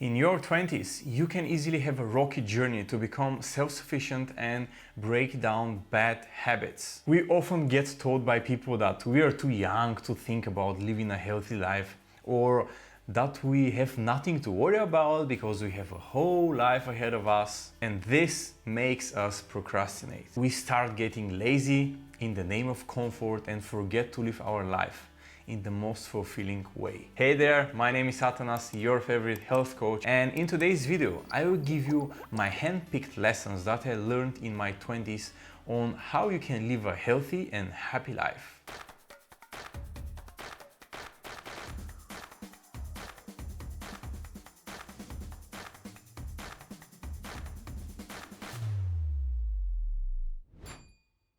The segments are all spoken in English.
In your 20s, you can easily have a rocky journey to become self-sufficient and break down bad habits. We often get told by people that we are too young to think about living a healthy life, or that we have nothing to worry about because we have a whole life ahead of us, and this makes us procrastinate. We start getting lazy in the name of comfort and forget to live our life in the most fulfilling way. Hey there, my name is Satanas, your favorite health coach, and in today's video I will give you my hand-picked lessons that I learned in my 20s on how you can live a healthy and happy life.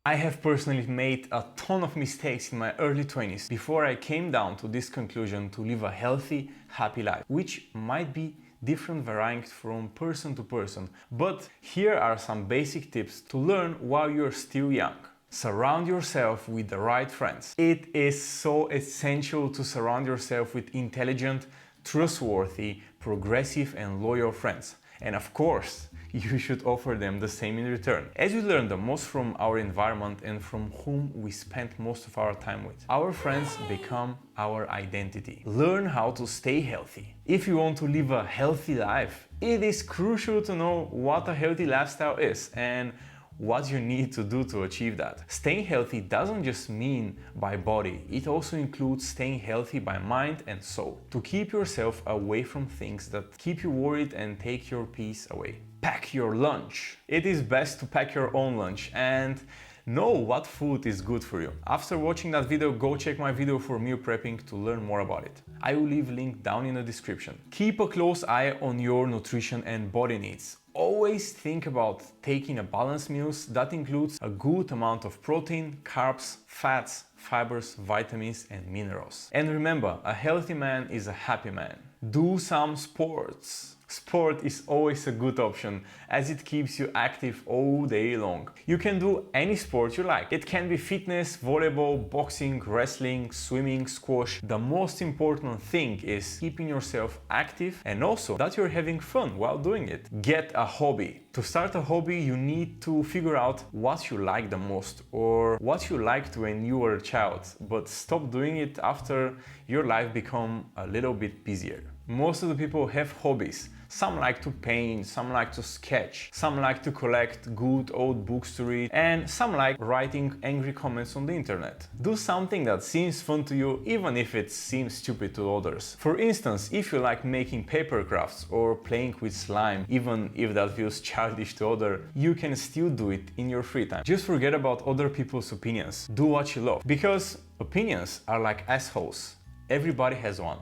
I have personally made a ton of mistakes in my early 20s before I came down to this conclusion to live a healthy, happy life, which might be different varying from person to person. But here are some basic tips to learn while you're still young. Surround yourself with the right friends. It is so essential to surround yourself with intelligent, trustworthy, progressive and loyal friends. And of course, you should offer them the same in return. As we learn the most from our environment and from whom we spend most of our time with, our friends become our identity. Learn how to stay healthy. If you want to live a healthy life, it is crucial to know what a healthy lifestyle is and what you need to do to achieve that. Staying healthy doesn't just mean by body, it also includes staying healthy by mind and soul. To keep yourself away from things that keep you worried and take your peace away. Pack your lunch. It is best to pack your own lunch and know what food is good for you. After watching that video, go check my video for meal prepping to learn more about it. I will leave a link down in the description. Keep a close eye on your nutrition and body needs. Always think about taking a balanced meals that includes a good amount of protein, carbs, fats, fibers, vitamins and minerals. And remember, a healthy man is a happy man. Do some sports. Sport is always a good option as it keeps you active all day long. You can do any sport you like. It can be fitness, volleyball, boxing, wrestling, swimming, squash. The most important thing is keeping yourself active and also that you're having fun while doing it. Get a hobby. To start a hobby, you need to figure out what you like the most or what you liked when you were a child, but stop doing it after your life become a little bit busier. Most of the people have hobbies. Some like to paint, some like to sketch, some like to collect good old books to read, and some like writing angry comments on the internet. Do something that seems fun to you, even if it seems stupid to others. For instance, if you like making paper crafts or playing with slime, even if that feels childish to others, you can still do it in your free time. Just forget about other people's opinions. Do what you love, because opinions are like assholes. Everybody has one.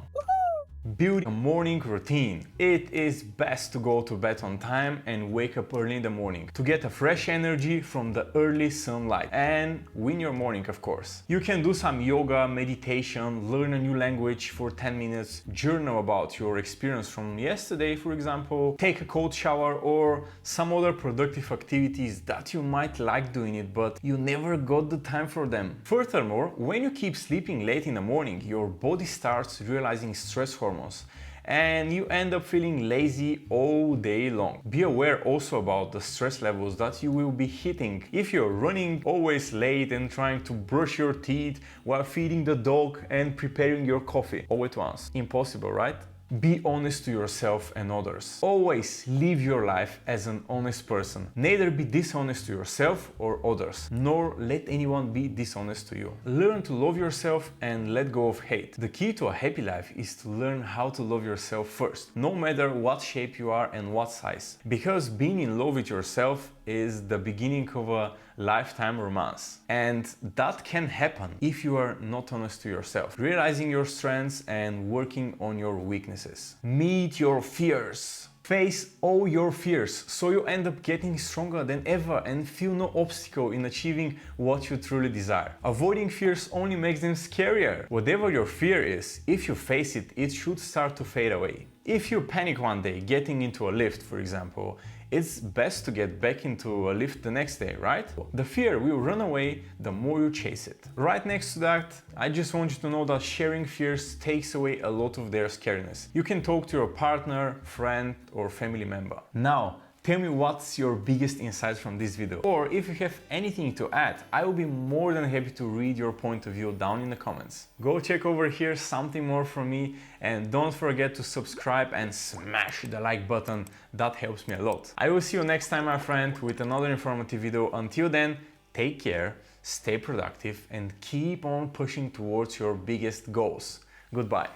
Build a morning routine. It is best to go to bed on time and wake up early in the morning to get a fresh energy from the early sunlight and win your morning, of course. You can do some yoga, meditation, learn a new language for 10 minutes, journal about your experience from yesterday, for example, take a cold shower or some other productive activities that you might like doing it, but you never got the time for them. Furthermore, when you keep sleeping late in the morning, your body starts realizing stress hormones and you end up feeling lazy all day long. Be aware also about the stress levels that you will be hitting if you're running always late and trying to brush your teeth while feeding the dog and preparing your coffee all at once. Impossible, right? Be honest to yourself and others. Always live your life as an honest person. Neither be dishonest to yourself or others, nor let anyone be dishonest to you. Learn to love yourself and let go of hate. The key to a happy life is to learn how to love yourself first, no matter what shape you are and what size. Because being in love with yourself is the beginning of a lifetime romance. And that can happen if you are not honest to yourself, realizing your strengths and working on your weaknesses. Meet your fears. Face all your fears so you end up getting stronger than ever and feel no obstacle in achieving what you truly desire. Avoiding fears only makes them scarier. Whatever your fear is, if you face it, it should start to fade away. If you panic one day getting into a lift, for example, it's best to get back into a lift the next day, right? The fear will run away the more you chase it. Right next to that, I just want you to know that sharing fears takes away a lot of their scariness. You can talk to your partner, friend, or family member. Now, tell me what's your biggest insight from this video. Or if you have anything to add, I will be more than happy to read your point of view down in the comments. Go check over here something more from me, and don't forget to subscribe and smash the like button. That helps me a lot. I will see you next time, my friend, with another informative video. Until then, take care, stay productive, and keep on pushing towards your biggest goals. Goodbye.